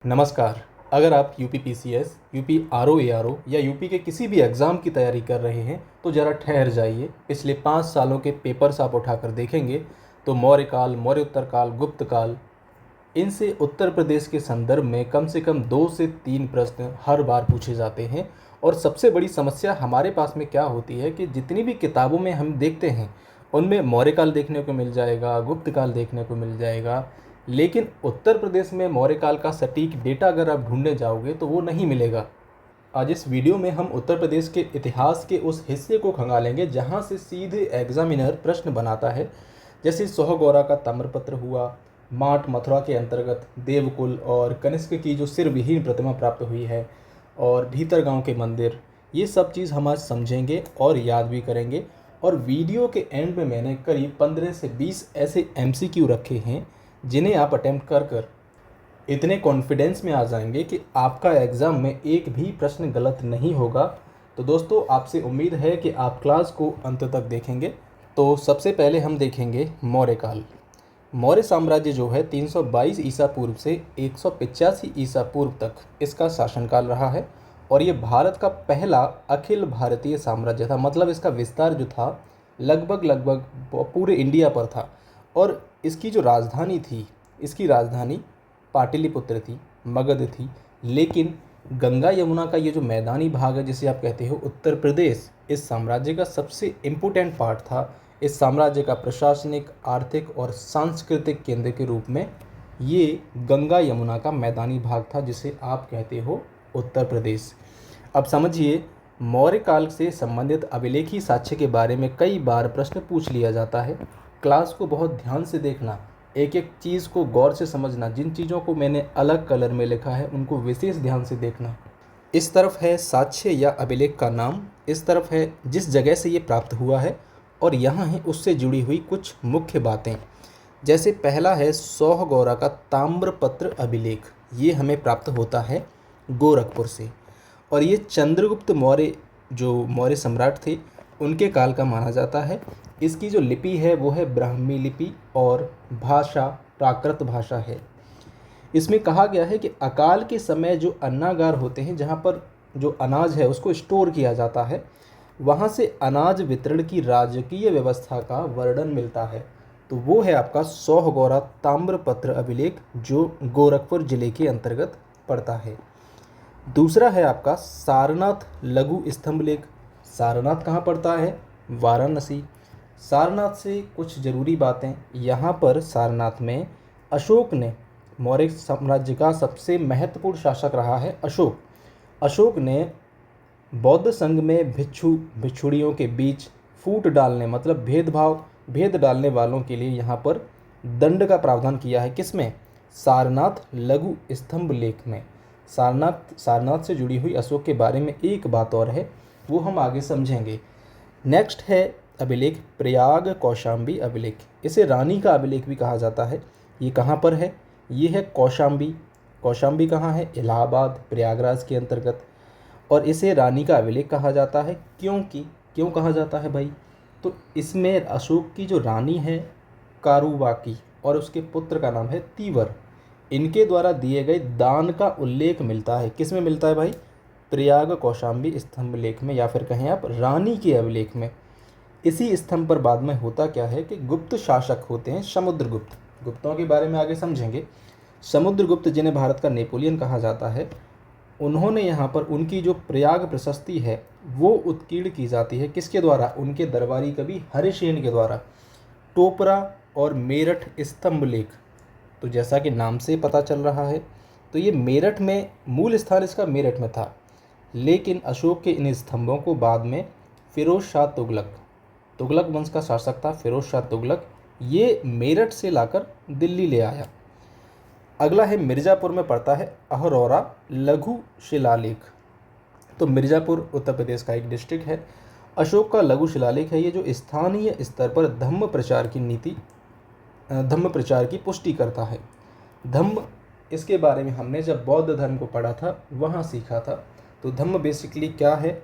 नमस्कार। अगर आप यूपी यूपी आरओ या यूपी के किसी भी एग्ज़ाम की तैयारी कर रहे हैं तो ज़रा ठहर जाइए। पिछले 5 सालों के पेपर्स आप उठाकर देखेंगे तो मौर्यकाल, मौर्य उत्तरकाल, गुप्त काल, इनसे उत्तर प्रदेश के संदर्भ में कम से कम 2 से 3 प्रश्न हर बार पूछे जाते हैं। और सबसे बड़ी समस्या हमारे पास में क्या होती है कि जितनी भी किताबों में हम देखते हैं उनमें मौर्यकाल देखने को मिल जाएगा, गुप्त काल देखने को मिल जाएगा, लेकिन उत्तर प्रदेश में मौर्यकाल का सटीक डेटा अगर आप ढूंढने जाओगे तो वो नहीं मिलेगा। आज इस वीडियो में हम उत्तर प्रदेश के इतिहास के उस हिस्से को खंगालेंगे जहाँ से सीधे एग्जामिनर प्रश्न बनाता है। जैसे सोहगौरा का ताम्रपत्र हुआ, माट मथुरा के अंतर्गत देवकुल और कनिष्क की जो सिर विहीन प्रतिमा प्राप्त हुई है, और भीतर गांव के मंदिर, ये सब चीज़ हम आज समझेंगे और याद भी करेंगे। और वीडियो के एंड में मैंने करीब 15 से 20 ऐसे एमसीक्यू रखे हैं जिन्हें आप अटेम्प्ट कर कर इतने कॉन्फिडेंस में आ जाएंगे कि आपका एग्ज़ाम में एक भी प्रश्न गलत नहीं होगा। तो दोस्तों, आपसे उम्मीद है कि आप क्लास को अंत तक देखेंगे। तो सबसे पहले हम देखेंगे मौर्यकाल। मौर्य साम्राज्य जो है 322 ईसा पूर्व से 185 ईसा पूर्व तक इसका शासनकाल रहा है। और ये भारत का पहला अखिल भारतीय साम्राज्य था। मतलब इसका विस्तार जो था लगभग लगभग पूरे इंडिया पर था। और इसकी जो राजधानी थी, इसकी राजधानी पाटलिपुत्र थी, मगध थी। लेकिन गंगा यमुना का ये जो मैदानी भाग है जिसे आप कहते हो उत्तर प्रदेश, इस साम्राज्य का सबसे इम्पोर्टेंट पार्ट था। इस साम्राज्य का प्रशासनिक, आर्थिक और सांस्कृतिक केंद्र के रूप में ये गंगा यमुना का मैदानी भाग था जिसे आप कहते हो उत्तर प्रदेश। अब समझिए, मौर्य काल से संबंधित अभिलेखी साक्ष्य के बारे में कई बार प्रश्न पूछ लिया जाता है। क्लास को बहुत ध्यान से देखना, एक एक चीज़ को गौर से समझना। जिन चीज़ों को मैंने अलग कलर में लिखा है उनको विशेष ध्यान से देखना। इस तरफ है साक्ष्य या अभिलेख का नाम, इस तरफ है जिस जगह से ये प्राप्त हुआ है, और यहाँ है उससे जुड़ी हुई कुछ मुख्य बातें। जैसे पहला है सोहगौरा का ताम्रपत्र अभिलेख। ये हमें प्राप्त होता है गोरखपुर से, और ये चंद्रगुप्त मौर्य जो मौर्य सम्राट थे उनके काल का माना जाता है। इसकी जो लिपि है वो है ब्राह्मी लिपि और भाषा प्राकृत भाषा है। इसमें कहा गया है कि अकाल के समय जो अन्नागार होते हैं, जहाँ पर जो अनाज है उसको स्टोर किया जाता है, वहाँ से अनाज वितरण की राजकीय व्यवस्था का वर्णन मिलता है। तो वो है आपका सोहगौरा ताम्रपत्र अभिलेख जो गोरखपुर जिले के अंतर्गत पड़ता है। दूसरा है आपका सारनाथ लघु स्तंभ लेख। सारनाथ कहाँ पड़ता है? वाराणसी। सारनाथ से कुछ ज़रूरी बातें। यहाँ पर सारनाथ में अशोक ने, मौर्य साम्राज्य का सबसे महत्वपूर्ण शासक रहा है अशोक। अशोक ने बौद्ध संघ में भिक्षुड़ियों के बीच फूट डालने, मतलब भेद डालने वालों के लिए यहाँ पर दंड का प्रावधान किया है। किसमें? सारनाथ लघु स्तंभ लेख में। सारनाथ से जुड़ी हुई अशोक के बारे में एक बात और है, वो हम आगे समझेंगे। नेक्स्ट है अभिलेख प्रयाग कौशाम्बी अभिलेख। इसे रानी का अभिलेख भी कहा जाता है। ये कहाँ पर है? ये है कौशाम्बी। कौशाम्बी कहाँ है? इलाहाबाद, प्रयागराज के अंतर्गत। और इसे रानी का अभिलेख कहा जाता है क्यों कहा जाता है भाई? तो इसमें अशोक की जो रानी है कारुबाकी और उसके पुत्र का नाम है तीवर, इनके द्वारा दिए गए दान का उल्लेख मिलता है। किस में मिलता है भाई? प्रयाग कौशाम्बी स्तंभ लेख में, या फिर कहें आप रानी के अभिलेख में। इसी स्तंभ पर बाद में होता क्या है कि गुप्त शासक होते हैं समुद्रगुप्त। गुप्तों के बारे में आगे समझेंगे। समुद्रगुप्त, जिन्हें भारत का नेपोलियन कहा जाता है, उन्होंने यहाँ पर उनकी जो प्रयाग प्रशस्ति है वो उत्कीर्ण की जाती है। किसके द्वारा? उनके दरबारी कवि हरिसेन के द्वारा। टोपरा और मेरठ स्तंभ लेख, तो जैसा कि नाम से पता चल रहा है तो ये मेरठ में, मूल स्थान इसका मेरठ में था, लेकिन अशोक के इन स्तंभों को बाद में फिरोज शाह तुगलक वंश का शासक था फिरोज शाह तुगलक, ये मेरठ से लाकर दिल्ली ले आया। अगला है मिर्ज़ापुर में पड़ता है अहरौरा लघु शिलालेख। तो मिर्ज़ापुर उत्तर प्रदेश का एक डिस्ट्रिक्ट है। अशोक का लघु शिलालेख है ये, जो स्थानीय स्तर पर धम्म प्रचार की पुष्टि करता है। धम्म, इसके बारे में हमने जब बौद्ध धर्म को पढ़ा था वहाँ सीखा था। तो धम्म बेसिकली क्या है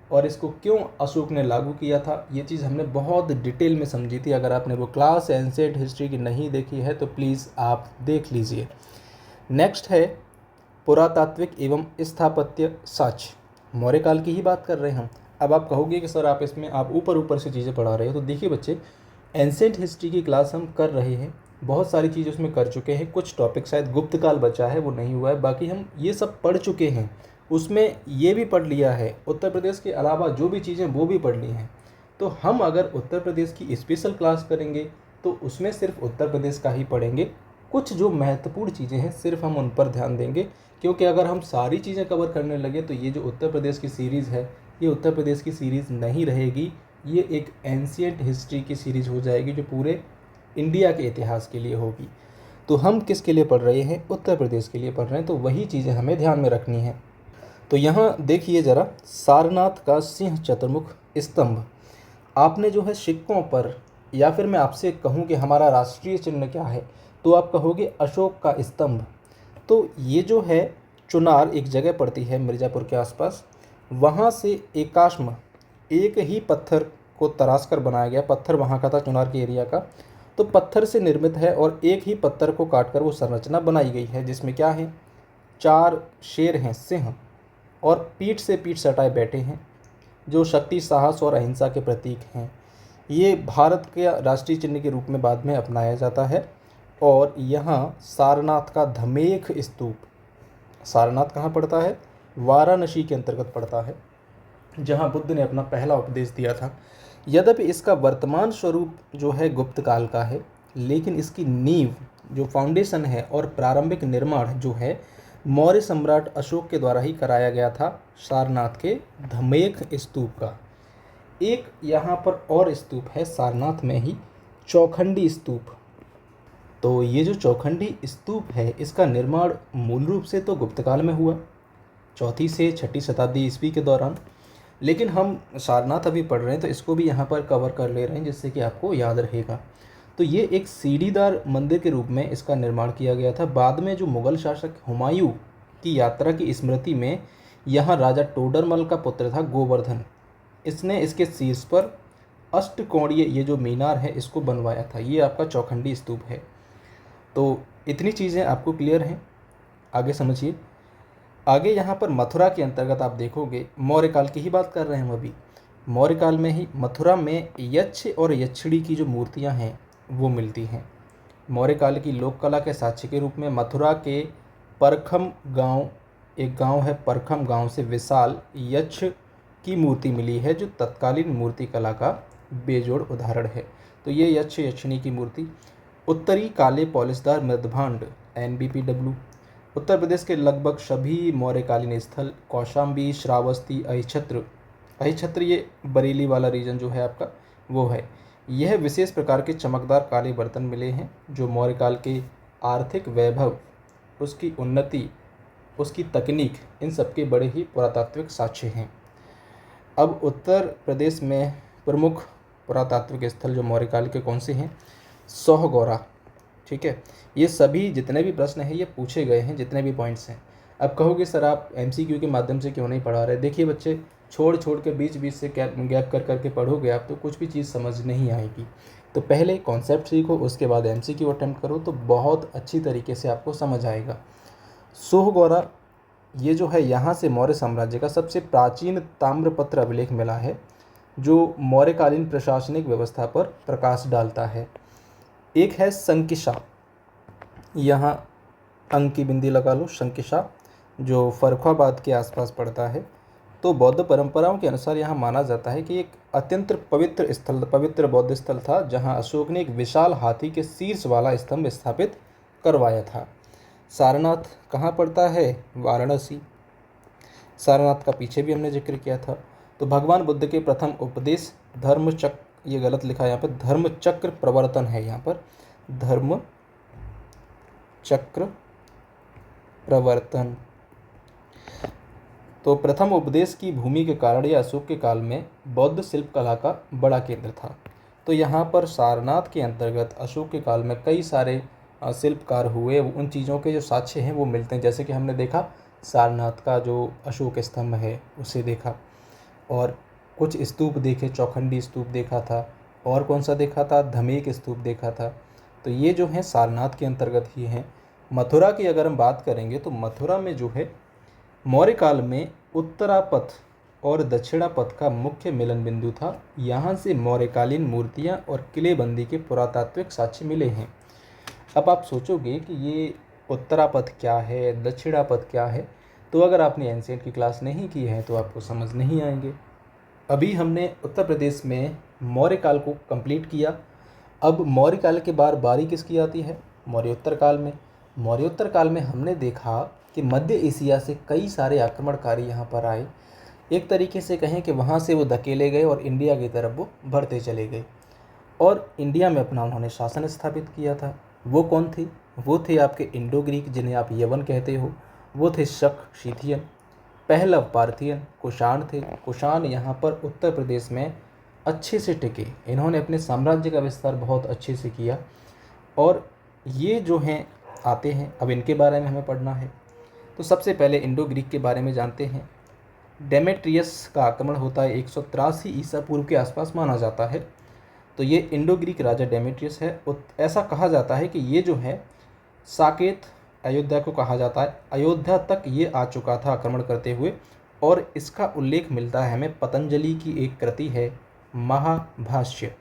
और इसको क्यों अशोक ने लागू किया था, ये चीज़ हमने बहुत डिटेल में समझी थी। अगर आपने वो क्लास एंशिएंट हिस्ट्री की नहीं देखी है तो प्लीज़ आप देख लीजिए। नेक्स्ट है पुरातात्विक एवं स्थापत्य साक्ष्य, मौर्य काल की ही बात कर रहे हैं हम। अब आप कहोगे कि सर आप इसमें आप ऊपर ऊपर से चीज़ें पढ़ा रहे हो, तो देखिए बच्चे, एंसेंट हिस्ट्री की क्लास हम कर रहे हैं, बहुत सारी चीज़ उसमें कर चुके हैं। कुछ टॉपिक शायद गुप्त काल बचा है, वो नहीं हुआ है, बाकी हम ये सब पढ़ चुके हैं। उसमें ये भी पढ़ लिया है, उत्तर प्रदेश के अलावा जो भी चीज़ें वो भी पढ़ ली हैं। तो हम अगर उत्तर प्रदेश की स्पेशल क्लास करेंगे तो उसमें सिर्फ उत्तर प्रदेश का ही पढ़ेंगे। कुछ जो महत्वपूर्ण चीज़ें हैं सिर्फ हम उन पर ध्यान देंगे, क्योंकि अगर हम सारी चीज़ें कवर करने लगे तो ये जो उत्तर प्रदेश की सीरीज़ है, ये उत्तर प्रदेश की सीरीज़ नहीं रहेगी, ये एक एंशिएंट हिस्ट्री की सीरीज़ हो जाएगी जो पूरे इंडिया के इतिहास के लिए होगी। तो हम किसके लिए पढ़ रहे हैं? उत्तर प्रदेश के लिए पढ़ रहे हैं, तो वही चीज़ें हमें ध्यान में रखनी है। तो यहाँ देखिए ज़रा, सारनाथ का सिंह चतुर्मुख स्तंभ। आपने जो है सिक्कों पर, या फिर मैं आपसे कहूँ कि हमारा राष्ट्रीय चिन्ह क्या है, तो आप कहोगे अशोक का स्तंभ। तो ये जो है चुनार एक जगह पड़ती है मिर्ज़ापुर के आसपास, वहाँ से एकाश्म एक ही पत्थर को तराश कर बनाया गया। पत्थर वहाँ का था, चुनार के एरिया का, तो पत्थर से निर्मित है और एक ही पत्थर को काटकर वो संरचना बनाई गई है, जिसमें क्या है, 4 शेर हैं, सिंह, और पीठ से पीठ सटाए बैठे हैं, जो शक्ति, साहस और अहिंसा के प्रतीक हैं। ये भारत के राष्ट्रीय चिन्ह के रूप में बाद में अपनाया जाता है। और यहाँ सारनाथ का धमेख स्तूप, सारनाथ कहाँ पड़ता है? वाराणसी के अंतर्गत पड़ता है, जहाँ बुद्ध ने अपना पहला उपदेश दिया था। यद्यपि इसका वर्तमान स्वरूप जो है गुप्त काल का है, लेकिन इसकी नींव जो फाउंडेशन है और प्रारंभिक निर्माण जो है मौर्य सम्राट अशोक के द्वारा ही कराया गया था, सारनाथ के धमेख स्तूप का। एक यहाँ पर और स्तूप है सारनाथ में ही, चौखंडी स्तूप। तो ये जो चौखंडी स्तूप है, इसका निर्माण मूल रूप से तो गुप्त काल में हुआ, 4वीं से 6वीं शताब्दी ईस्वी के दौरान। लेकिन हम सारनाथ अभी पढ़ रहे हैं तो इसको भी यहाँ पर कवर कर ले रहे हैं, जिससे कि आपको याद रहेगा। तो ये एक सीढ़ीदार मंदिर के रूप में इसका निर्माण किया गया था। बाद में जो मुगल शासक हुमायूं की यात्रा की स्मृति में यहाँ राजा टोडरमल का पुत्र था गोवर्धन, इसने इसके शीर्ष पर अष्टकोणीय ये जो मीनार है इसको बनवाया था। ये आपका चौखंडी स्तूप है। तो इतनी चीज़ें आपको क्लियर हैं, आगे समझिए। आगे यहाँ पर मथुरा के अंतर्गत आप देखोगे, मौर्य काल की ही बात कर रहे हैं हम अभी, मौर्य काल में ही मथुरा में यक्ष और यक्षिणी की जो मूर्तियाँ हैं वो मिलती हैं। मौर्य काल की लोक कला के साक्ष्य के रूप में मथुरा के परखम गांव, एक गांव है परखम, गांव से विशाल यक्ष की मूर्ति मिली है, जो तत्कालीन मूर्ति कला का बेजोड़ उदाहरण है। तो ये यक्ष यक्षिणी की मूर्ति। उत्तरी काले पॉलिशदार मृदभांड NBPW, उत्तर प्रदेश के लगभग सभी मौर्यकालीन स्थल, कौशाम्बी, श्रावस्ती, अहिछत्र, अहिछत्र ये बरेली वाला रीजन जो है आपका वो है। यह विशेष प्रकार के चमकदार काले बर्तन मिले हैं, जो मौर्यकाल के आर्थिक वैभव, उसकी उन्नति, उसकी तकनीक, इन सब के बड़े ही पुरातात्विक साक्ष्य हैं। अब उत्तर प्रदेश में प्रमुख पुरातात्विक स्थल जो मौर्यकाल के कौन से हैं? सोहगौरा, ठीक है। ये सभी जितने भी प्रश्न हैं ये पूछे गए हैं, जितने भी पॉइंट्स हैं। अब कहोगे सर आप MCQ के माध्यम से क्यों नहीं पढ़ा रहे? देखिए बच्चे, छोड़ छोड़ के बीच बीच से गैप कर करके पढ़ोगे आप तो कुछ भी चीज़ समझ नहीं आएगी। तो पहले कॉन्सेप्ट सीखो, उसके बाद MCQ अटेम्प्ट करो, तो बहुत अच्छी तरीके से आपको समझ आएगा। सोहगौरा ये जो है, यहाँ से मौर्य साम्राज्य का सबसे प्राचीन ताम्रपत्र अभिलेख मिला है, जो मौर्यकालीन प्रशासनिक व्यवस्था पर प्रकाश डालता है। एक है संकिशा, यहाँ अंक की बिंदी लगा लो, संकिशा, जो फर्रुखाबाद के आसपास पड़ता है। तो बौद्ध परंपराओं के अनुसार यहाँ माना जाता है कि एक अत्यंत पवित्र स्थल, पवित्र बौद्ध स्थल था, जहाँ अशोक ने एक विशाल हाथी के शीर्ष वाला स्तंभ स्थापित करवाया था। सारनाथ कहाँ पड़ता है? वाराणसी। सारनाथ का पीछे भी हमने जिक्र किया था। तो भगवान बुद्ध के प्रथम उपदेश धर्मचक्र, ये गलत लिखा है यहाँ पर, धर्मचक्र प्रवर्तन है यहाँ पर, धर्म चक्र प्रवर्तन। तो प्रथम उपदेश की भूमि के कारण यह अशोक के काल में बौद्ध शिल्प कला का बड़ा केंद्र था। तो यहाँ पर सारनाथ के अंतर्गत अशोक के काल में कई सारे शिल्पकार हुए, उन चीज़ों के जो साक्ष्य हैं वो मिलते हैं। जैसे कि हमने देखा सारनाथ का जो अशोक स्तंभ है उसे देखा, और कुछ स्तूप देखे, चौखंडी स्तूप देखा था, और कौन सा देखा था? धमेख स्तूप देखा था। तो ये जो है सारनाथ के अंतर्गत ही हैं। मथुरा की अगर हम बात करेंगे तो मथुरा में जो है मौर्य काल में उत्तरापथ और दक्षिणापथ का मुख्य मिलन बिंदु था। यहाँ से मौर्यकालीन मूर्तियाँ और किलेबंदी के पुरातात्विक साक्ष्य मिले हैं। अब आप सोचोगे कि ये उत्तरापथ क्या है, दक्षिणापथ क्या है, तो अगर आपने एंशिएंट की क्लास नहीं की है तो आपको समझ नहीं आएंगे। अभी हमने उत्तर प्रदेश में मौर्य काल को कंप्लीट किया। अब मौर्य काल के बाद बारी किसकी आती है? मौर्योत्तर काल में। मौर्योत्तर काल में हमने देखा कि मध्य एशिया से कई सारे आक्रमणकारी यहाँ पर आए। एक तरीके से कहें कि वहाँ से वो धकेले गए और इंडिया की तरफ वो बढ़ते चले गए और इंडिया में अपना उन्होंने शासन स्थापित किया था। वो कौन थे? वो थे आपके इंडो ग्रीक, जिन्हें आप यवन कहते हो। वो थे शक शीथियन, पहलव पार्थियन, कुषाण थे। कुषाण यहाँ पर उत्तर प्रदेश में अच्छे से टिके। इन्होंने अपने साम्राज्य का विस्तार बहुत अच्छे से किया और ये जो हैं आते हैं। अब इनके बारे में हमें पढ़ना है तो सबसे पहले इंडो ग्रीक के बारे में जानते हैं। डेमेट्रियस का आक्रमण होता है 183 ईसा पूर्व के आसपास माना जाता है। तो ये इंडो ग्रीक राजा डेमेट्रियस है। ऐसा कहा जाता है कि ये जो है साकेत अयोध्या को कहा जाता है, अयोध्या तक ये आ चुका था आक्रमण करते हुए। और इसका उल्लेख मिलता है हमें पतंजलि की एक कृति है महाभाष्य।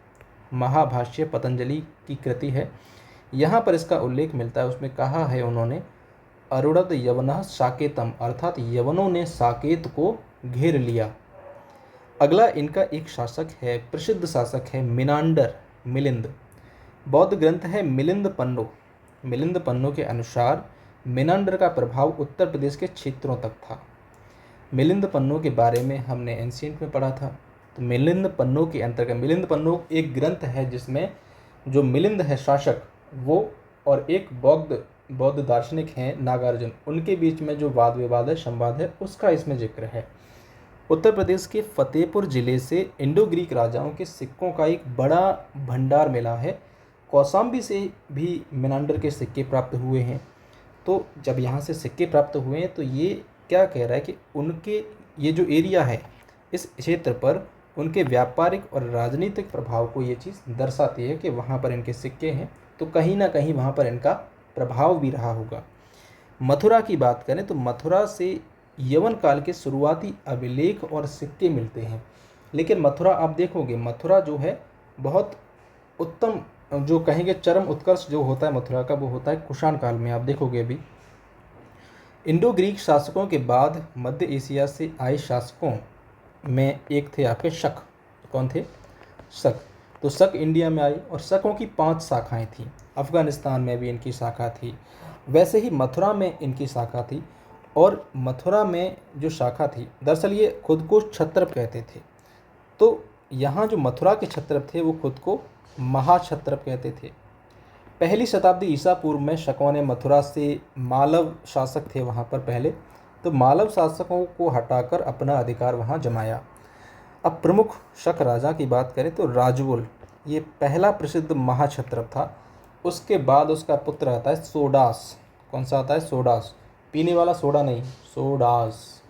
महाभाष्य पतंजलि की कृति है, यहाँ पर इसका उल्लेख मिलता है। उसमें कहा है उन्होंने अरुणद यवनः साकेतम, अर्थात यवनों ने साकेत को घेर लिया। अगला इनका एक शासक है, प्रसिद्ध शासक है मिनांडर, मिलिंद। बौद्ध ग्रंथ है मिलिंद पन्नो। मिलिंद पन्नो के अनुसार मिनांडर का प्रभाव उत्तर प्रदेश के क्षेत्रों तक था। मिलिंद पन्नो के बारे में हमने एंशिएंट में पढ़ा था। तो मिलिंद पन्नो के अंतर्गत, मिलिंद पन्नो एक ग्रंथ है जिसमें जो मिलिंद है शासक वो और एक बौद्ध दार्शनिक हैं नागार्जुन, उनके बीच में जो वाद विवाद है, संवाद है, उसका इसमें जिक्र है। उत्तर प्रदेश के फतेहपुर जिले से इंडो ग्रीक राजाओं के सिक्कों का एक बड़ा भंडार मिला है। कौशाम्बी से भी मिनांडर के सिक्के प्राप्त हुए हैं। तो जब यहाँ से सिक्के प्राप्त हुए हैं तो ये क्या कह रहा है कि उनके ये जो एरिया है इस क्षेत्र पर उनके व्यापारिक और राजनीतिक प्रभाव को ये चीज़ दर्शाती है कि वहाँ पर इनके सिक्के हैं, तो कहीं ना कहीं वहाँ पर इनका प्रभाव भी रहा होगा। मथुरा की बात करें तो मथुरा से यवन काल के शुरुआती अभिलेख और सिक्के मिलते हैं। लेकिन मथुरा आप देखोगे, मथुरा जो है बहुत उत्तम, जो कहेंगे चरम उत्कर्ष जो होता है मथुरा का, वो होता है कुषाण काल में। आप देखोगे अभी इंडो ग्रीक शासकों के बाद मध्य एशिया से आए शासकों में एक थे आपके शक। कौन थे? शक। तो शक इंडिया में आए और शकों की 5 शाखाएं थीं। अफ़गानिस्तान में भी इनकी शाखा थी, वैसे ही मथुरा में इनकी शाखा थी। और मथुरा में जो शाखा थी, दरअसल ये खुद को क्षत्रप कहते थे। तो यहाँ जो मथुरा के क्षत्रप थे वो खुद को महाक्षत्रप कहते थे। पहली शताब्दी ईसा पूर्व में शकों ने मथुरा से, मालव शासक थे वहाँ पर पहले, तो मालव शासकों को हटाकर अपना अधिकार वहाँ जमाया। अब प्रमुख शक राजा की बात करें तो राजवुल, ये पहला प्रसिद्ध महाक्षत्रप था। उसके बाद उसका पुत्र आता है सोडास। कौन सा आता है? सोडास, पीने वाला सोडा नहीं, सोडास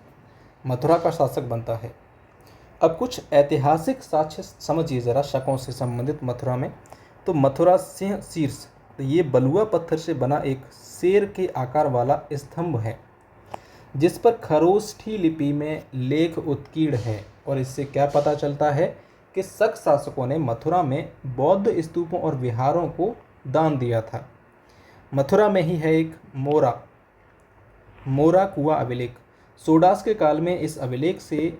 मथुरा का शासक बनता है। अब कुछ ऐतिहासिक साक्ष्य समझिए ज़रा शकों से संबंधित मथुरा में। तो मथुरा सिंह शीर्ष, तो ये बलुआ पत्थर से बना एक शेर के आकार वाला स्तंभ है जिस पर खरोष्ठी लिपि में लेख उत्कीर्ण है। और इससे क्या पता चलता है कि शक शासकों ने मथुरा में बौद्ध स्तूपों और विहारों को दान दिया था। मथुरा में ही है एक मोरा कुआं अभिलेख। सोडास के काल में इस अभिलेख से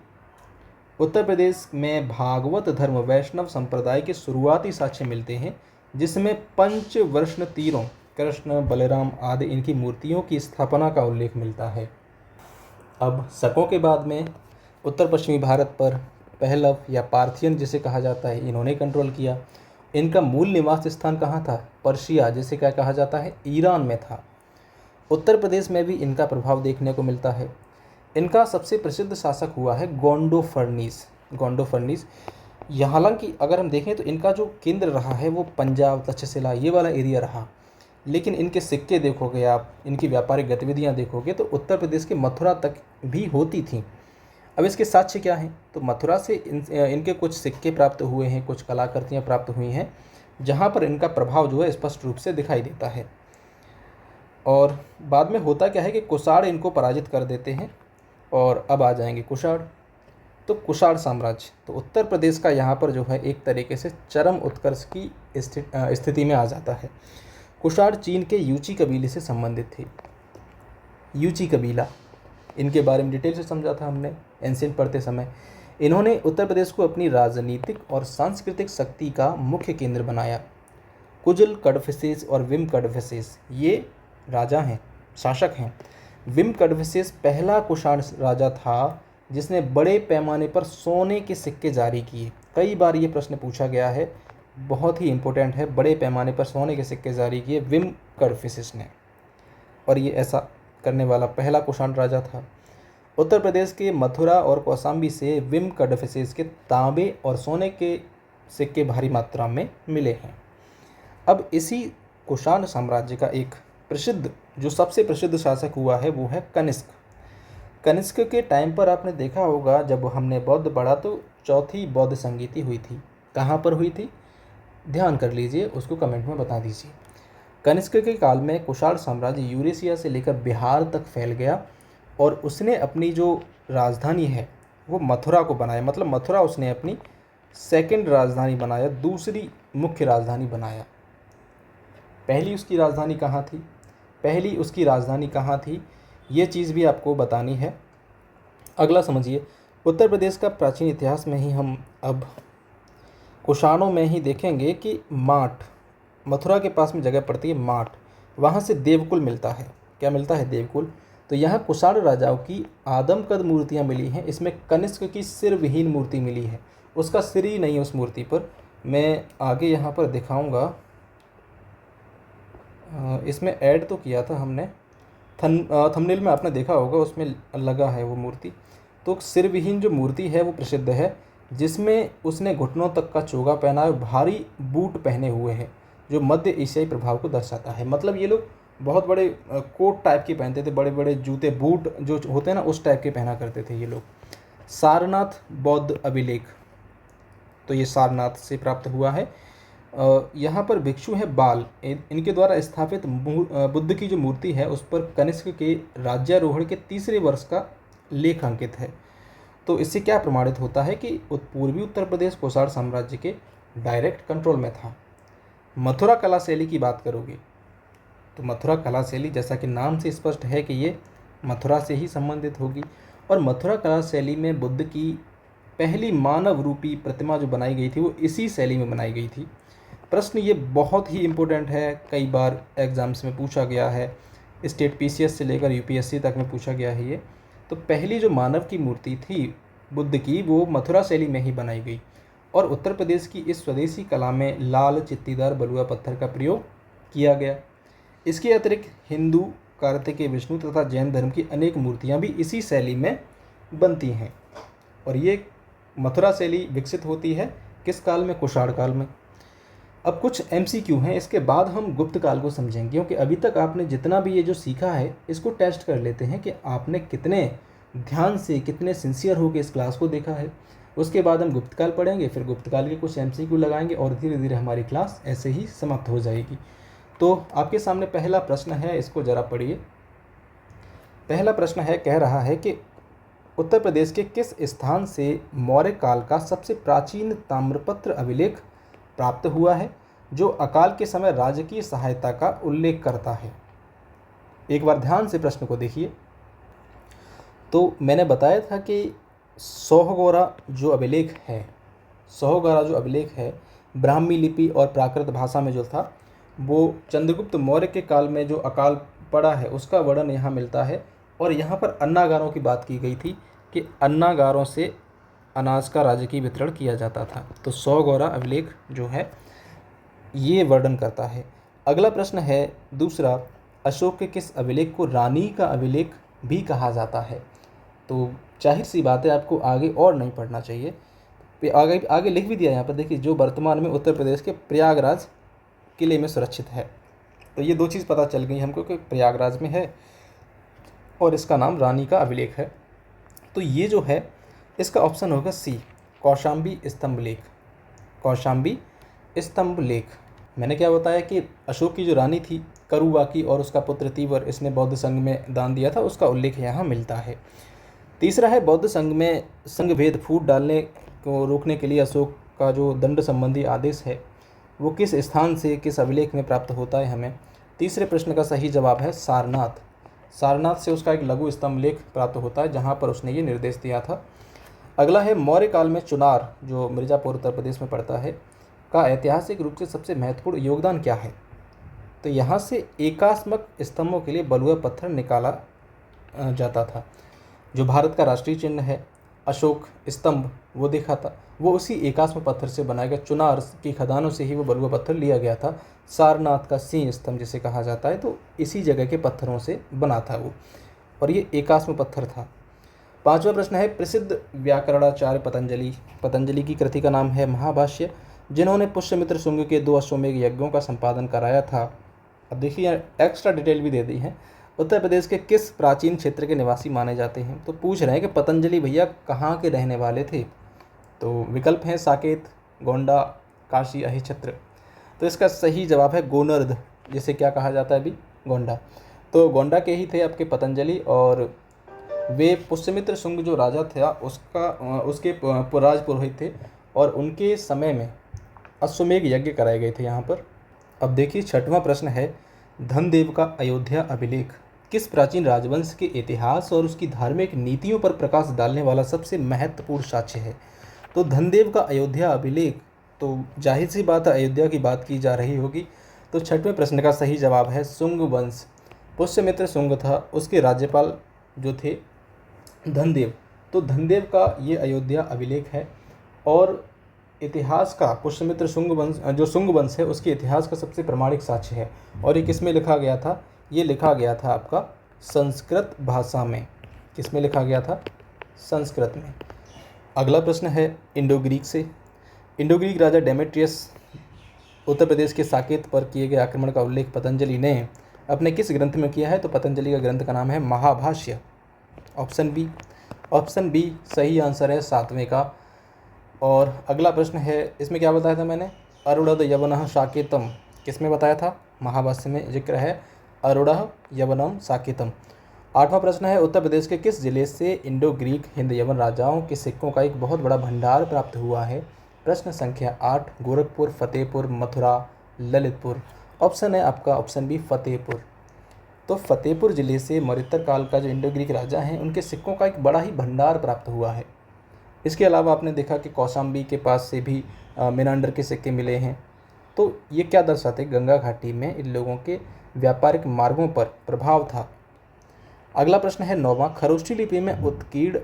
उत्तर प्रदेश में भागवत धर्म वैष्णव संप्रदाय के शुरुआती साक्ष्य मिलते हैं, जिसमें पंचवर्ष्ण तीरों, कृष्ण, बलराम आदि इनकी मूर्तियों की स्थापना का उल्लेख मिलता है। अब शकों के बाद में उत्तर पश्चिमी भारत पर पहलव या पार्थियन जिसे कहा जाता है, इन्होंने कंट्रोल किया। इनका मूल निवास स्थान कहाँ था? पर्शिया, जिसे क्या कहा जाता है? ईरान में था। उत्तर प्रदेश में भी इनका प्रभाव देखने को मिलता है। इनका सबसे प्रसिद्ध शासक हुआ है गोंडोफर्नीस। गोंडोफर्नीस, हालांकि अगर हम देखें तो इनका जो केंद्र रहा है वो पंजाब, तक्षशिला, ये वाला एरिया रहा। लेकिन इनके सिक्के देखोगे आप, इनकी व्यापारिक गतिविधियां देखोगे तो उत्तर प्रदेश के मथुरा तक भी होती थीं। अब इसके साक्ष्य क्या हैं? तो मथुरा से इनके कुछ सिक्के प्राप्त हुए हैं, कुछ कलाकृतियाँ प्राप्त हुई हैं, जहाँ पर इनका प्रभाव जो है स्पष्ट रूप से दिखाई देता है। और बाद में होता क्या है कि कुषाण इनको पराजित कर देते हैं और अब आ जाएंगे कुषाण। तो कुषाण साम्राज्य, तो उत्तर प्रदेश का यहाँ पर जो है एक तरीके से चरम उत्कर्ष की स्थिति में आ जाता है। कुषाण चीन के यूची कबीले से संबंधित थे। यूची कबीला, इनके बारे में डिटेल से समझा था हमने एंशियंट पढ़ते समय। इन्होंने उत्तर प्रदेश को अपनी राजनीतिक और सांस्कृतिक शक्ति का मुख्य केंद्र बनाया। कुजल कडफिसेस और विम कडफिसेस ये राजा हैं, शासक हैं। विम कडफिसेस पहला कुषाण राजा था जिसने बड़े पैमाने पर सोने के सिक्के जारी किए। कई बार ये प्रश्न पूछा गया है, बहुत ही इम्पोर्टेंट है। बड़े पैमाने पर सोने के सिक्के जारी किए विम कडफिसेस ने, और ये ऐसा करने वाला पहला कुषाण राजा था। उत्तर प्रदेश के मथुरा और कौशाम्बी से विम कडफिसेस के तांबे और सोने के सिक्के भारी मात्रा में मिले हैं। अब इसी कुषाण साम्राज्य का एक प्रसिद्ध, जो सबसे प्रसिद्ध शासक हुआ है वो है कनिष्क। कनिष्क के टाइम पर आपने देखा होगा, जब हमने बौद्ध पढ़ा तो चौथी बौद्ध संगीति हुई थी। कहाँ पर हुई थी, ध्यान कर लीजिए, उसको कमेंट में बता दीजिए। कनिष्क के काल में कुषाण साम्राज्य यूरेशिया से लेकर बिहार तक फैल गया और उसने अपनी जो राजधानी है वो मथुरा को बनाया। मतलब मथुरा उसने अपनी सेकंड राजधानी बनाया, दूसरी मुख्य राजधानी बनाया। पहली उसकी राजधानी कहाँ थी, ये चीज़ भी आपको बतानी है। अगला समझिए, उत्तर प्रदेश का प्राचीन इतिहास में ही हम अब कुषाणों में ही देखेंगे कि माठ, मथुरा के पास में जगह पड़ती है माठ, वहाँ से देवकुल मिलता है। क्या मिलता है, देवकुल। तो यहाँ कुषाण राजाओं की आदमकद मूर्तियाँ मिली हैं। इसमें कनिष्क की सिर विहीन मूर्ति मिली है, उसका सिर ही नहीं है उस मूर्ति पर। मैं आगे यहाँ पर दिखाऊंगा, इसमें ऐड तो किया था हमने, थंबनेल में आपने देखा होगा, उसमें लगा है वो मूर्ति। तो सिर विहीन जो मूर्ति है वो प्रसिद्ध है, जिसमें उसने घुटनों तक का चोगा पहना है, भारी बूट पहने हुए हैं, जो मध्य एशियाई प्रभाव को दर्शाता है। मतलब ये लोग बहुत बड़े कोट टाइप के पहनते थे, बड़े बड़े जूते बूट जो होते हैं ना उस टाइप के पहना करते थे ये लोग। सारनाथ बौद्ध अभिलेख, तो ये सारनाथ से प्राप्त हुआ है। यहाँ पर भिक्षु है बाल, इनके द्वारा स्थापित बुद्ध की जो मूर्ति है उस पर कनिष्क के राज्यारोहण के तीसरे वर्ष का लेख अंकित है। तो इससे क्या प्रमाणित होता है कि पूर्वी उत्तर प्रदेश कुषाण साम्राज्य के डायरेक्ट कंट्रोल में था। मथुरा कला शैली की बात करोगे तो मथुरा कला शैली, जैसा कि नाम से स्पष्ट है कि ये मथुरा से ही संबंधित होगी। और मथुरा कला शैली में बुद्ध की पहली मानव रूपी प्रतिमा जो बनाई गई थी वो इसी शैली में बनाई गई थी। प्रश्न ये बहुत ही इम्पोर्टेंट है, कई बार एग्ज़ाम्स में पूछा गया है, स्टेट पीसीएस से लेकर यूपीएससी तक में पूछा गया है ये। तो पहली जो मानव की मूर्ति थी बुद्ध की, वो मथुरा शैली में ही बनाई गई। और उत्तर प्रदेश की इस स्वदेशी कला में लाल चित्तीदार बलुआ पत्थर का प्रयोग किया गया। इसके अतिरिक्त हिंदू, कार्तिकेय, विष्णु तथा जैन धर्म की अनेक मूर्तियाँ भी इसी शैली में बनती हैं। और ये मथुरा शैली विकसित होती है किस काल में, कुषाण काल में। अब कुछ एमसीक्यू हैं, इसके बाद हम गुप्त काल को समझेंगे, क्योंकि अभी तक आपने जितना भी ये जो सीखा है इसको टेस्ट कर लेते हैं कि आपने कितने ध्यान से, कितने सिंसियर होकर इस क्लास को देखा है। उसके बाद हम गुप्त काल पढ़ेंगे, फिर गुप्त काल के कुछ एमसीक्यू लगाएंगे और धीरे धीरे हमारी क्लास ऐसे ही समाप्त हो जाएगी। तो आपके सामने पहला प्रश्न है, इसको ज़रा पढ़िए। पहला प्रश्न है, कह रहा है कि उत्तर प्रदेश के किस स्थान से मौर्य काल का सबसे प्राचीन ताम्रपत्र अभिलेख प्राप्त हुआ है जो अकाल के समय राजकीय सहायता का उल्लेख करता है। एक बार ध्यान से प्रश्न को देखिए। तो मैंने बताया था कि सोहगोरा जो अभिलेख है ब्राह्मी लिपि और प्राकृत भाषा में जो था, वो चंद्रगुप्त मौर्य के काल में जो अकाल पड़ा है उसका वर्णन यहाँ मिलता है। और यहाँ पर अन्नागारों की बात की गई थी कि अन्नागारों से अनाज का राजकीय वितरण किया जाता था। तो सोहगोरा अभिलेख जो है ये वर्णन करता है। अगला प्रश्न है दूसरा, अशोक के किस अभिलेख को रानी का अभिलेख भी कहा जाता है। तो जाहिर सी बात है आपको आगे और नहीं पढ़ना चाहिए। आगे लिख भी दिया यहाँ पर, देखिए, जो वर्तमान में उत्तर प्रदेश के प्रयागराज किले में सुरक्षित है। तो ये दो चीज़ पता चल गई हमको कि प्रयागराज में है और इसका नाम रानी का अभिलेख है। तो ये जो है इसका ऑप्शन होगा सी, कौशाम्बी स्तंभ लेख। कौशाम्बी स्तंभ लेख मैंने क्या बताया कि अशोक की जो रानी थी करुवाकी और उसका पुत्र तीवर, इसने बौद्ध संघ में दान दिया था, उसका उल्लेख यहाँ मिलता है। तीसरा है बौद्ध संघ में संघ भेद फूट डालने को रोकने के लिए अशोक का जो दंड संबंधी आदेश है वो किस स्थान से, किस अभिलेख में प्राप्त होता है हमें। तीसरे प्रश्न का सही जवाब है सारनाथ। सारनाथ से उसका एक लघु स्तंभ लेख प्राप्त होता है जहाँ पर उसने ये निर्देश दिया था। अगला है मौर्य काल में चुनार, जो मिर्ज़ापुर उत्तर प्रदेश में पड़ता है, का ऐतिहासिक रूप से सबसे महत्वपूर्ण योगदान क्या है। तो यहाँ से एकात्मक स्तंभों के लिए बलुआ पत्थर निकाला जाता था। जो भारत का राष्ट्रीय चिन्ह है अशोक स्तंभ, वो देखा था, वो उसी एकात्म पत्थर से बनाया गया। चुनार की खदानों से ही वो बलुआ पत्थर लिया गया था। सारनाथ का सिंह स्तंभ जिसे कहा जाता है, तो इसी जगह के पत्थरों से बना था वो, और ये एकात्म पत्थर था। पांचवा प्रश्न है प्रसिद्ध व्याकरणाचार्य पतंजलि, पतंजलि की कृति का नाम है महाभाष्य, जिन्होंने पुष्यमित्र शुंग के 2 अश्वमेध यज्ञों का संपादन कराया था। अब देखिए एक्स्ट्रा डिटेल भी दे दी है। उत्तर प्रदेश के किस प्राचीन क्षेत्र के निवासी माने जाते हैं। तो पूछ रहे हैं कि पतंजलि भैया कहाँ के रहने वाले थे। तो विकल्प हैं साकेत, गोंडा, काशी, अहिच्छत्र। तो इसका सही जवाब है गोनर्द, जिसे क्या कहा जाता है अभी, गोंडा। तो गोंडा के ही थे आपके पतंजलि, और वे पुष्यमित्र शुंग जो राजा था उसके राज पुरोहित थे, और उनके समय में अश्वमेध यज्ञ कराए गए थे यहाँ पर। अब देखिए छठवां प्रश्न है धनदेव का अयोध्या अभिलेख किस प्राचीन राजवंश के इतिहास और उसकी धार्मिक नीतियों पर प्रकाश डालने वाला सबसे महत्वपूर्ण साक्ष्य है। तो धनदेव का अयोध्या अभिलेख, तो जाहिर सी बात है अयोध्या की बात की जा रही होगी। तो छठवें प्रश्न का सही जवाब है शुंग वंश। पुष्यमित्र शुंग था, उसके राज्यपाल जो थे धनदेव। तो धनदेव का ये अयोध्या अभिलेख है, और इतिहास का पुष्यमित्र शुंग वंश, जो शुंग वंश है उसके इतिहास का सबसे प्रमाणिक साक्ष्य है। और ये किस में लिखा गया था, ये लिखा गया था आपका संस्कृत भाषा में। किस में लिखा गया था, संस्कृत में। अगला प्रश्न है इंडो ग्रीक से। इंडो ग्रीक राजा डेमेट्रियस उत्तर प्रदेश के साकेत पर किए गए आक्रमण का उल्लेख पतंजलि ने अपने किस ग्रंथ में किया है। तो पतंजलि का ग्रंथ का नाम है महाभाष्य। ऑप्शन बी सही आंसर है 7वें का। और अगला प्रश्न है, इसमें क्या बताया था मैंने, अरुणद यवनः साकेतम, किस में बताया था, महाभाष्य में जिक्र है अरुणः यवनम साकेतम। 8वां प्रश्न है उत्तर प्रदेश के किस जिले से इंडो ग्रीक हिंद यवन राजाओं के सिक्कों का एक बहुत बड़ा भंडार प्राप्त हुआ है। प्रश्न संख्या 8 गोरखपुर, फतेहपुर, मथुरा, ललितपुर। ऑप्शन है आपका ऑप्शन बी फतेहपुर। तो फतेहपुर जिले से मौर्योत्तर काल का जो इंडो ग्रीक राजा हैं उनके सिक्कों का एक बड़ा ही भंडार प्राप्त हुआ है। इसके अलावा आपने देखा कि कौशाम्बी के पास से भी मेनांडर के सिक्के मिले हैं। तो ये क्या दर्शाते, गंगा घाटी में इन लोगों के व्यापारिक मार्गों पर प्रभाव था। अगला प्रश्न है 9वां खरोष्ठी लिपि में उत्कीर्ण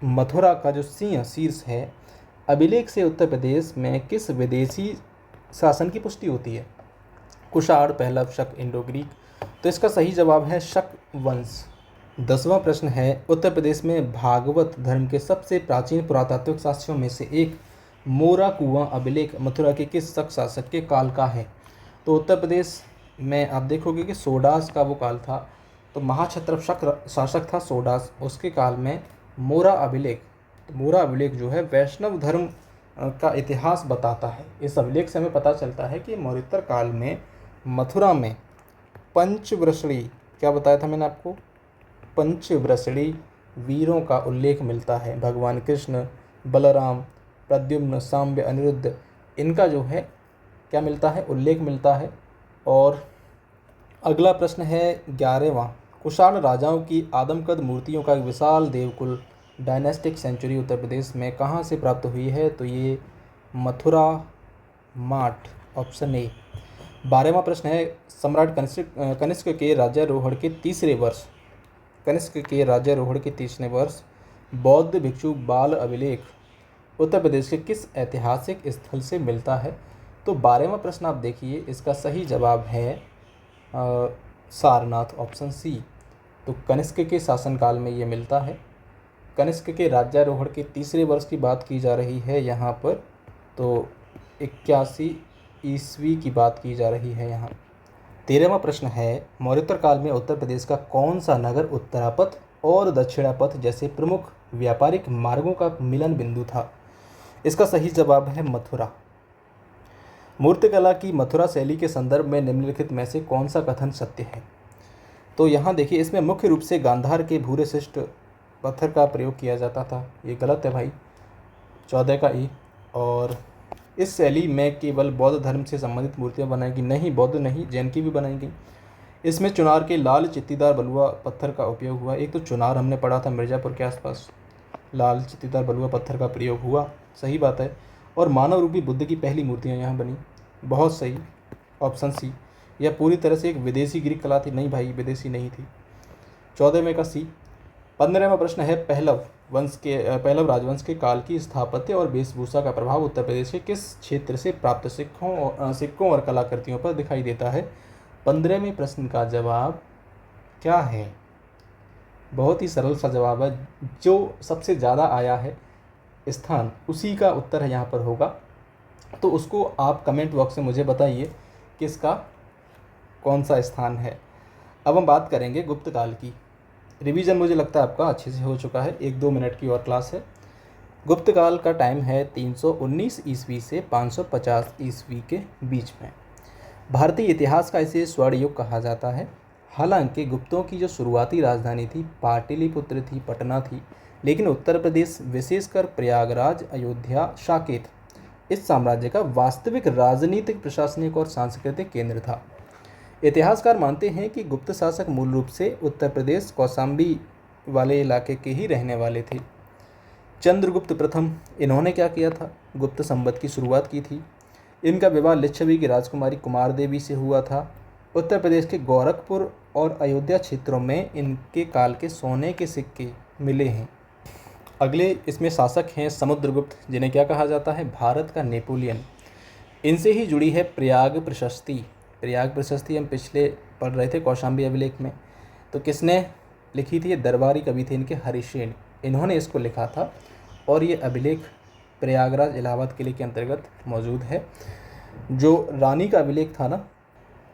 मथुरा का जो सिंह शीर्ष है अभिलेख से उत्तर प्रदेश में किस विदेशी शासन की पुष्टि होती है। कुषाण, पहलव, शक, इंडो ग्रीक। तो इसका सही जवाब है शक वंश। 10वां प्रश्न है उत्तर प्रदेश में भागवत धर्म के सबसे प्राचीन पुरातात्विक साक्ष्यों में से एक मोरा कुआं अभिलेख मथुरा के किस शक शासक के काल का है। तो उत्तर प्रदेश में आप देखोगे कि सोडास का वो काल था, तो महाक्षत्रप शक शासक था सोडास, उसके काल में मोरा अभिलेख। तो मोरा अभिलेख जो है वैष्णव धर्म का इतिहास बताता है। इस अभिलेख से हमें पता चलता है कि मौर्योत्तर काल में मथुरा में पंचवृषणी, क्या बताया था मैंने आपको, पंचवृषणी वीरों का उल्लेख मिलता है। भगवान कृष्ण, बलराम, प्रद्युम्न, सांब्य, अनिरुद्ध, इनका जो है क्या मिलता है, उल्लेख मिलता है। और अगला प्रश्न है 11वां कुषाण राजाओं की आदमकद मूर्तियों का एक विशाल देवकुल डायनेस्टिक सेंचुरी उत्तर प्रदेश में कहाँ से प्राप्त हुई है। तो ये मथुरा माठ, ऑप्शन ए। 12वां प्रश्न है सम्राट कनिष्क के राज्यारोहण के तीसरे वर्ष, कनिष्क के राज्यारोहण के तीसरे वर्ष बौद्ध भिक्षु बाल अभिलेख उत्तर प्रदेश के किस ऐतिहासिक स्थल से मिलता है। तो 12वां प्रश्न आप देखिए, इसका सही जवाब है सारनाथ, ऑप्शन सी। तो कनिष्क के शासनकाल में ये मिलता है। कनिष्क के राज्यारोहण के तीसरे वर्ष की बात की जा रही है यहाँ पर, तो 81 ईस्वी की बात की जा रही है यहाँ। 13वां प्रश्न है मौर्योत्तर काल में उत्तर प्रदेश का कौन सा नगर उत्तरापथ और दक्षिणापथ जैसे प्रमुख व्यापारिक मार्गों का मिलन बिंदु था। इसका सही जवाब है मथुरा। मूर्तिकला की मथुरा शैली के संदर्भ में निम्नलिखित में से कौन सा कथन सत्य है? तो यहाँ देखिए, इसमें मुख्य रूप से गांधार के भूरे शिष्ट पत्थर का प्रयोग किया जाता था। ये गलत है भाई, 14 का ई। और इस शैली में केवल बौद्ध धर्म से संबंधित मूर्तियाँ बनाई गई, नहीं बौद्ध नहीं, जैन की भी बनाई गई। इसमें चुनार के लाल चित्तीदार बलुआ पत्थर का उपयोग हुआ। एक तो चुनार हमने पढ़ा था मिर्ज़ापुर के आसपास, लाल चित्तीदार बलुआ पत्थर का प्रयोग हुआ, सही बात है। और मानव रूपी बुद्ध की पहली मूर्तियाँ यहाँ बनी, बहुत सही, ऑप्शन सी। यह पूरी तरह से एक विदेशी ग्रीक कला थी, नहीं भाई विदेशी नहीं थी। 14 में का सी। 15वां प्रश्न है, पहलव राजवंश के काल की स्थापत्य और वेशभूषा का प्रभाव उत्तर प्रदेश के किस क्षेत्र से प्राप्त सिक्कों और कलाकृतियों पर दिखाई देता है? 15वें प्रश्न का जवाब क्या है? बहुत ही सरल सा जवाब है, जो सबसे ज़्यादा आया है स्थान उसी का उत्तर है यहाँ पर होगा। तो उसको आप कमेंट बॉक्स में मुझे बताइए किसका कौन सा स्थान है। अब हम बात करेंगे गुप्त काल की। रिवीजन मुझे लगता है आपका अच्छे से हो चुका है, 1-2 मिनट की और क्लास है। गुप्त काल का टाइम है 319 ईस्वी से 550 ईस्वी के बीच में। भारतीय इतिहास का इसे स्वर्ण युग कहा जाता है। हालांकि गुप्तों की जो शुरुआती राजधानी थी पाटलिपुत्र थी, पटना थी, लेकिन उत्तर प्रदेश विशेषकर प्रयागराज, अयोध्या, साकेत इस साम्राज्य का वास्तविक राजनीतिक, प्रशासनिक और सांस्कृतिक केंद्र था। इतिहासकार मानते हैं कि गुप्त शासक मूल रूप से उत्तर प्रदेश कौशाम्बी वाले इलाके के ही रहने वाले थे। चंद्रगुप्त प्रथम, इन्होंने क्या किया था? गुप्त संवत की शुरुआत की थी। इनका विवाह लिच्छवी की राजकुमारी कुमार देवी से हुआ था। उत्तर प्रदेश के गोरखपुर और अयोध्या क्षेत्रों में इनके काल के सोने के सिक्के मिले हैं। अगले इसमें शासक हैं समुद्रगुप्त, जिन्हें क्या कहा जाता है? भारत का नेपोलियन। इनसे ही जुड़ी है प्रयाग प्रशस्ति। प्रयाग प्रशस्ति हम पिछले पढ़ रहे थे कौशाम्बी अभिलेख में। तो किसने लिखी थी? ये दरबारी कवि थे इनके, हरिसेन, इन्होंने इसको लिखा था। और ये अभिलेख प्रयागराज इलाहाबाद किले के अंतर्गत मौजूद है। जो रानी का अभिलेख था ना,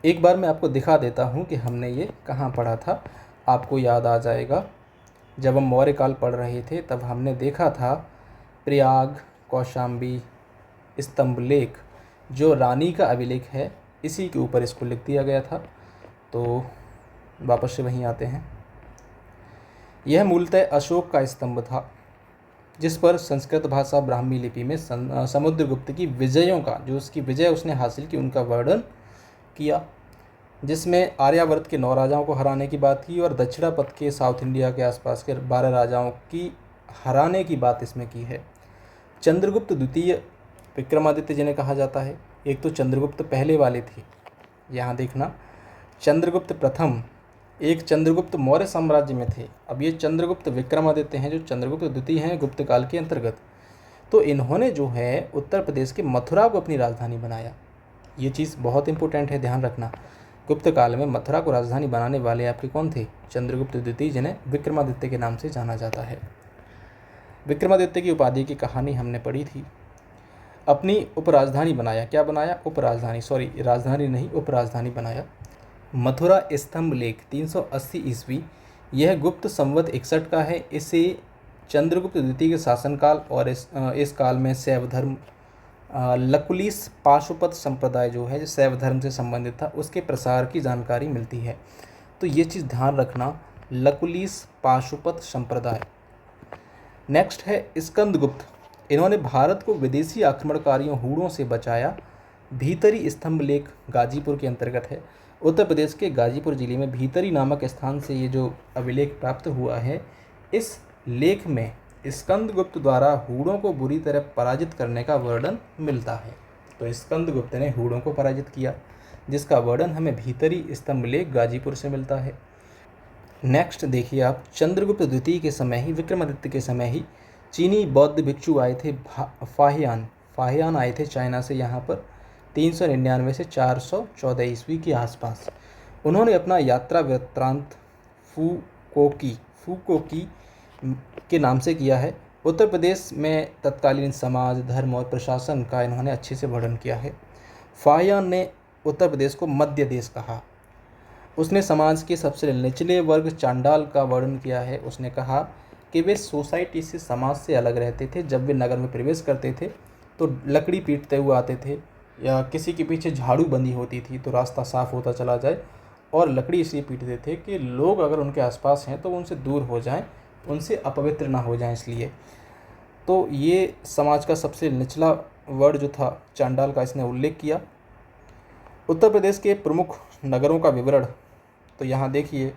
एक बार मैं आपको दिखा देता हूँ कि हमने ये कहाँ पढ़ा था, आपको याद आ जाएगा। जब हम मौर्य काल पढ़ रहे थे तब हमने देखा था प्रयाग, कौशाम्बी, स्तंभलेख, जो रानी का अभिलेख है, इसी के ऊपर इसको लिख दिया गया था। तो वापस से वहीं आते हैं। यह मूलतः अशोक का स्तंभ था, जिस पर संस्कृत भाषा ब्राह्मी लिपि में समुद्रगुप्त की विजयों का, जो उसकी विजय उसने हासिल की, उनका वर्णन किया, जिसमें आर्यावर्त के 9 राजाओं को हराने की बात की और दक्षिणापथ के साउथ इंडिया के आसपास के 12 राजाओं की हराने की बात इसमें की है। चंद्रगुप्त द्वितीय विक्रमादित्य जिन्हें कहा जाता है। एक तो चंद्रगुप्त पहले वाले थे, यहाँ देखना, चंद्रगुप्त प्रथम, एक चंद्रगुप्त मौर्य साम्राज्य में थे। अब ये चंद्रगुप्त विक्रमादित्य हैं जो चंद्रगुप्त द्वितीय हैं गुप्त काल के अंतर्गत। तो इन्होंने जो है उत्तर प्रदेश के मथुरा को अपनी राजधानी बनाया। ये चीज़ बहुत इंपॉर्टेंट है, ध्यान रखना। गुप्त काल में मथुरा को राजधानी बनाने वाले आपके कौन थे? चंद्रगुप्त द्वितीय, जिन्हें विक्रमादित्य के नाम से जाना जाता है। विक्रमादित्य की उपाधि की कहानी हमने पढ़ी थी। अपनी उपराजधानी बनाया, क्या बनाया? उपराजधानी, सॉरी राजधानी नहीं, उपराजधानी बनाया। मथुरा स्तंभलेख 380 ईस्वी, यह गुप्त संवत 61 का है। इसे चंद्रगुप्त द्वितीय के शासनकाल और इस काल में शैव धर्म, लकुलिस पाशुपत संप्रदाय जो है, जो शैव धर्म से संबंधित था, उसके प्रसार की जानकारी मिलती है। तो ये चीज़ ध्यान रखना, लकुलिस पाशुपत संप्रदाय। नेक्स्ट है स्कंदगुप्त, इन्होंने भारत को विदेशी आक्रमणकारियों हूणों से बचाया। भीतरी स्तंभलेख गाजीपुर के अंतर्गत है। उत्तर प्रदेश के गाजीपुर जिले में भीतरी नामक स्थान से ये जो अभिलेख प्राप्त हुआ है, इस लेख में स्कंदगुप्त द्वारा हूणों को बुरी तरह पराजित करने का वर्णन मिलता है। तो स्कंदगुप्त ने हूणों को पराजित किया, जिसका वर्णन हमें भीतरी स्तंभलेख गाजीपुर से मिलता है। नेक्स्ट देखिए आप, चंद्रगुप्त द्वितीय के समय ही, विक्रमादित्य के समय ही चीनी बौद्ध भिक्षु आए थे, फाहियान आए थे चाइना से यहाँ पर 399 से 414 ईस्वी के आसपास। उन्होंने अपना यात्रा वृत्तांत फूकोकी के नाम से किया है। उत्तर प्रदेश में तत्कालीन समाज, धर्म और प्रशासन का इन्होंने अच्छे से वर्णन किया है। फाहियान ने उत्तर प्रदेश को मध्य देश कहा। उसने समाज के सबसे निचले वर्ग चांडाल का वर्णन किया है। उसने कहा कि वे सोसाइटी से, समाज से अलग रहते थे। जब वे नगर में प्रवेश करते थे तो लकड़ी पीटते हुए आते थे या किसी के पीछे झाड़ू बंधी होती थी तो रास्ता साफ होता चला जाए, और लकड़ी इसलिए पीटते थे कि लोग अगर उनके आसपास हैं तो वो उनसे दूर हो जाएं, उनसे अपवित्र ना हो जाएं इसलिए। तो ये समाज का सबसे निचला वर्ग जो था चांडाल का, इसने उल्लेख किया। उत्तर प्रदेश के प्रमुख नगरों का विवरण, तो यहाँ देखिए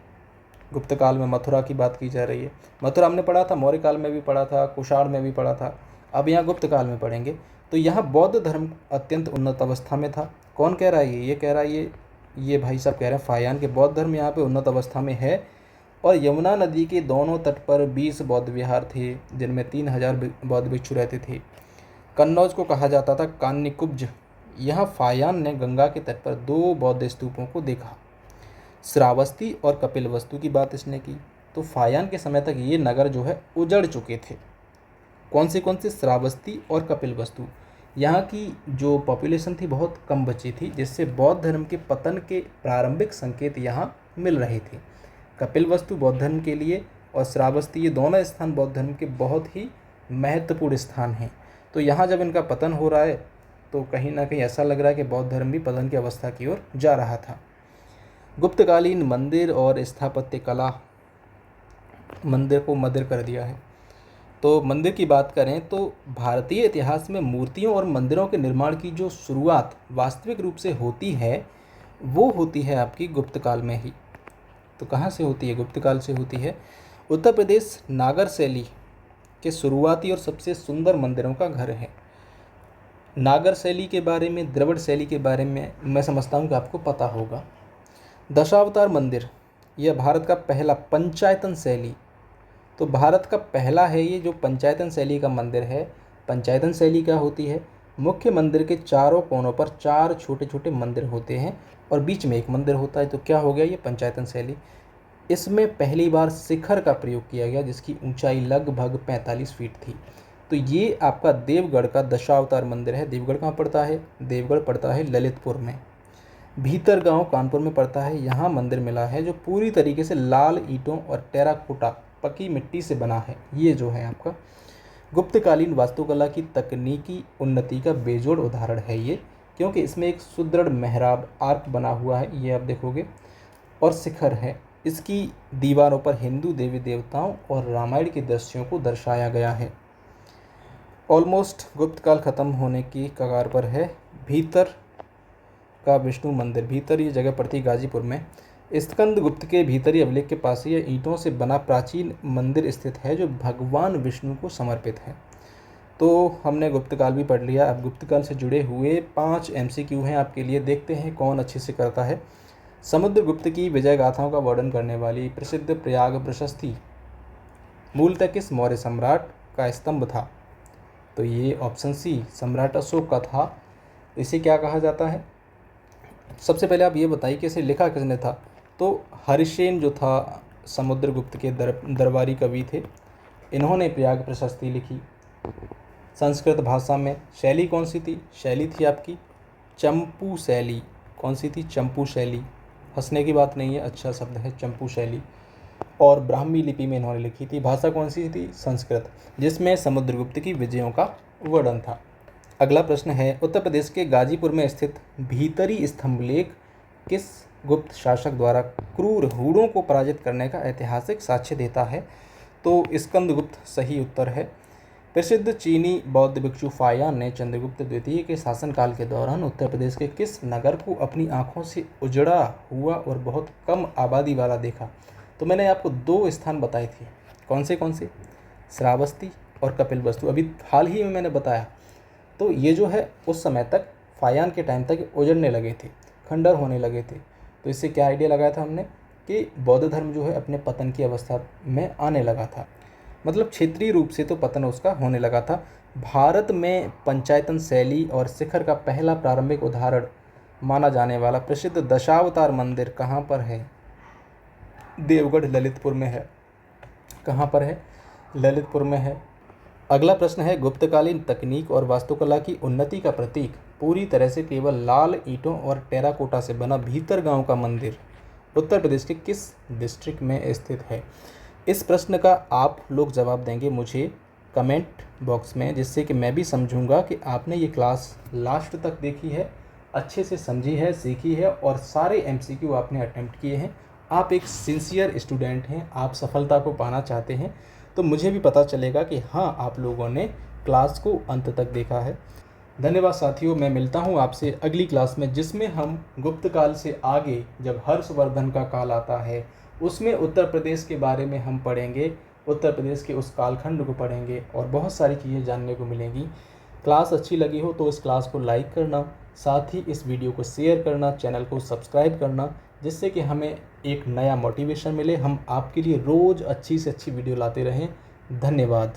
गुप्त काल में मथुरा की बात की जा रही है। मथुरा हमने पढ़ा था, मौर्य काल में भी पढ़ा था, कुषाण में भी पढ़ा था, अब यहाँ गुप्त काल में पढ़ेंगे। तो यहाँ बौद्ध धर्म अत्यंत उन्नत अवस्था में था। कौन कह रहा है? ये कह रहा है, ये भाई साहब कह रहे हैं फायान के बौद्ध धर्म यहाँ पे उन्नत अवस्था में है। और यमुना नदी के दोनों तट पर 20 बौद्ध विहार थे जिनमें 3000 बौद्ध भिक्षु रहते थे। कन्नौज को कहा जाता था कान्यकुब्ज। यहाँ फायान ने गंगा के तट पर 2 बौद्ध स्तूपों को देखा। श्रावस्ती और कपिलवस्तु की बात इसने की। तो फायान के समय तक ये नगर जो है उजड़ चुके थे। कौन से? श्रावस्ती और कपिलवस्तु। यहाँ की जो पॉपुलेशन थी बहुत कम बची थी, जिससे बौद्ध धर्म के पतन के प्रारंभिक संकेत यहाँ मिल रहे थे। कपिलवस्तु बौद्ध धर्म के लिए और श्रावस्ती, ये दोनों स्थान बौद्ध धर्म के बहुत ही महत्वपूर्ण स्थान हैं। तो यहाँ जब इनका पतन हो रहा है तो कहीं ना कहीं ऐसा लग रहा है कि बौद्ध धर्म भी पतन की अवस्था की ओर जा रहा था। गुप्तकालीन मंदिर और स्थापत्य कला, मंदिर को मदिर कर दिया है। तो मंदिर की बात करें तो भारतीय इतिहास में मूर्तियों और मंदिरों के निर्माण की जो शुरुआत वास्तविक रूप से होती है वो होती है आपकी गुप्त काल में ही। तो कहाँ से होती है? गुप्त काल से होती है। उत्तर प्रदेश नागर शैली के शुरुआती और सबसे सुंदर मंदिरों का घर है। नागर शैली के बारे में, द्रविड़ शैली के बारे में मैं समझता हूँ कि आपको पता होगा। दशावतार मंदिर, यह भारत का पहला पंचायतन शैली, तो भारत का पहला है ये जो पंचायतन शैली का मंदिर है। पंचायतन शैली क्या होती है? मुख्य मंदिर के चारों कोनों पर 4 छोटे छोटे मंदिर होते हैं और बीच में एक मंदिर होता है। तो क्या हो गया ये पंचायतन शैली। इसमें पहली बार शिखर का प्रयोग किया गया जिसकी ऊंचाई लगभग 45 फीट थी। तो ये आपका देवगढ़ का दशावतार मंदिर है। देवगढ़ कहाँ पड़ता है? देवगढ़ पड़ता है ललितपुर में। भीतर गांव कानपुर में पड़ता है। यहाँ मंदिर मिला है जो पूरी तरीके से लाल ईंटों और टेराकोटा पकी मिट्टी से बना है। ये जो है आपका गुप्तकालीन वास्तुकला की तकनीकी उन्नति का बेजोड़ उदाहरण है ये, क्योंकि इसमें एक सुदृढ़ मेहराब आर्क बना हुआ है, ये आप देखोगे, और शिखर है। इसकी दीवारों पर हिंदू देवी देवताओं और रामायण के दृश्यों को दर्शाया गया है। ऑलमोस्ट गुप्त काल खत्म होने की कगार पर है। भीतर का विष्णु मंदिर, भीतर ये जगह पड़ती गाजीपुर में। स्कंद गुप्त के भीतरी अभिलेख के पास ये ईंटों से बना प्राचीन मंदिर स्थित है जो भगवान विष्णु को समर्पित है। तो हमने गुप्तकाल भी पढ़ लिया। अब गुप्तकाल से जुड़े हुए 5 MCQ हैं आपके लिए, देखते हैं कौन अच्छे से करता है। समुद्रगुप्त की विजय गाथाओं का वर्णन करने वाली प्रसिद्ध प्रयाग प्रशस्ति मूलतः किस मौर्य सम्राट का स्तंभ था? तो ये ऑप्शन सी सम्राट अशोक का था। इसे क्या कहा जाता है? सबसे पहले आप ये बताइए कि इसे लिखा किसने था? तो हरिसेन जो था समुद्रगुप्त के दरबारी कवि थे, इन्होंने प्रयाग प्रशस्ति लिखी संस्कृत भाषा में। शैली कौन सी थी? शैली थी आपकी चंपू शैली। कौन सी थी? चंपू शैली। हंसने की बात नहीं है, अच्छा शब्द है चंपू शैली। और ब्राह्मी लिपि में इन्होंने लिखी थी। भाषा कौन सी थी? संस्कृत, जिसमें समुद्रगुप्त की विजयों का वर्णन था। अगला प्रश्न है, उत्तर प्रदेश के गाजीपुर में स्थित भीतरी स्तंभलेख किस गुप्त शासक द्वारा क्रूर हूणों को पराजित करने का ऐतिहासिक साक्ष्य देता है? तो स्कंदगुप्त सही उत्तर है। प्रसिद्ध चीनी बौद्ध भिक्षु फायान ने चंद्रगुप्त द्वितीय के शासनकाल के दौरान उत्तर प्रदेश के किस नगर को अपनी आंखों से उजड़ा हुआ और बहुत कम आबादी वाला देखा? तो मैंने आपको 2 स्थान बताए थे। कौन से? श्रावस्ती और कपिलवस्तु, अभी हाल ही में मैंने बताया। तो ये जो है उस समय तक फायान के टाइम तक उजड़ने लगे थे, खंडर होने लगे थे। तो इससे क्या आइडिया लगाया था हमने कि बौद्ध धर्म जो है अपने पतन की अवस्था में आने लगा था, मतलब क्षेत्रीय रूप से तो पतन उसका होने लगा था। भारत में पंचायतन शैली और शिखर का पहला प्रारंभिक उदाहरण माना जाने वाला प्रसिद्ध दशावतार मंदिर कहाँ पर है? देवगढ़ ललितपुर में है। कहाँ पर है? ललितपुर में है। अगला प्रश्न है, गुप्तकालीन तकनीक और वास्तुकला की उन्नति का प्रतीक पूरी तरह से केवल लाल ईंटों और टेराकोटा से बना भीतर गांव का मंदिर उत्तर प्रदेश के किस डिस्ट्रिक्ट में स्थित है? इस प्रश्न का आप लोग जवाब देंगे मुझे कमेंट बॉक्स में, जिससे कि मैं भी समझूंगा कि आपने ये क्लास लास्ट तक देखी है अच्छे से समझी है, सीखी है और सारे MCQ आपने अटेम्प्ट किए हैं, आप एक सिंसियर स्टूडेंट हैं, आप सफलता को पाना चाहते हैं, तो मुझे भी पता चलेगा कि हाँ, आप लोगों ने क्लास को अंत तक देखा है। धन्यवाद साथियों, मैं मिलता हूँ आपसे अगली क्लास में, जिसमें हम गुप्त काल से आगे जब हर्षवर्धन का काल आता है उसमें उत्तर प्रदेश के बारे में हम पढ़ेंगे, उत्तर प्रदेश के उस कालखंड को पढ़ेंगे और बहुत सारी चीज़ें जानने को मिलेंगी। क्लास अच्छी लगी हो तो इस क्लास को लाइक करना, साथ ही इस वीडियो को शेयर करना, चैनल को सब्सक्राइब करना, जिससे कि हमें एक नया मोटिवेशन मिले, हम आपके लिए रोज़ अच्छी से अच्छी वीडियो लाते रहें। धन्यवाद।